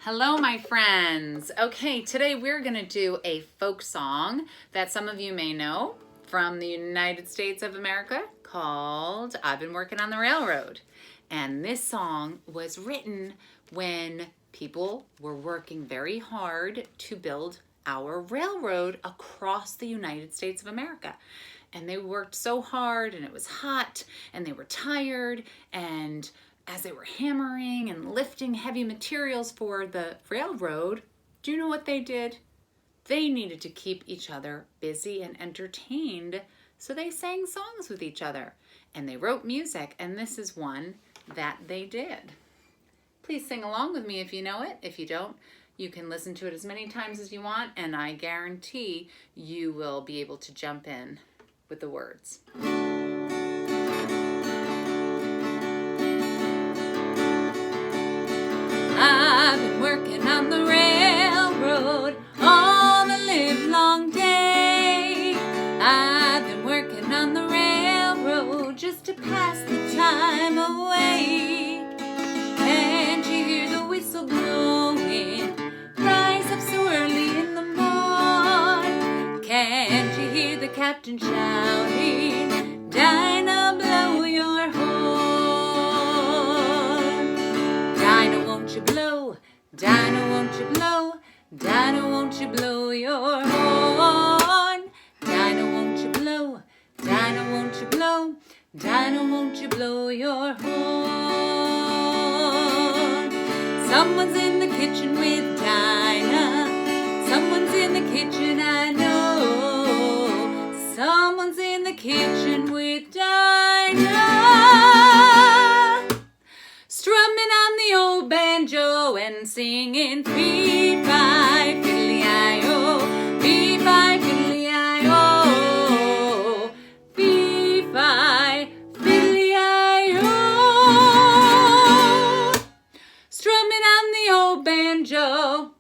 Hello, my friends. Okay, today we're going to do a folk song that some of you may know from the United States of America called I've Been Working on the Railroad. And this song was written when people were working very hard to build our railroad across the United States of America. And they worked so hard, and it was hot, and they were tired, and as they were hammering and lifting heavy materials for the railroad, do you know what they did? They needed to keep each other busy and entertained, so they sang songs with each other. And they wrote music, and this is one that they did. Please sing along with me if you know it. If you don't, you can listen to it as many times as you want, and I guarantee you will be able to jump in with the words. I've been working on the railroad all the livelong day. I've been working on the railroad just to pass the time away. Can't you hear the whistle blowing? Rise up so early in the morn. Can't you hear the captain shouting? Dinah, blow your horn. Dinah, won't you blow? Dinah, won't you blow? Dinah, won't you blow your horn? Dinah, won't you blow? Dinah, won't you blow? Dinah, won't you blow your horn? Someone's in the kitchen with Dinah. Someone's in the kitchen, I know. Someone's in the kitchen with Dinah, strumming on the old banjo and singing fee-fi, fiddly-I-O, fee-fi, fiddly-I-O, fee-fi, fiddly-I-O, strumming on the old banjo.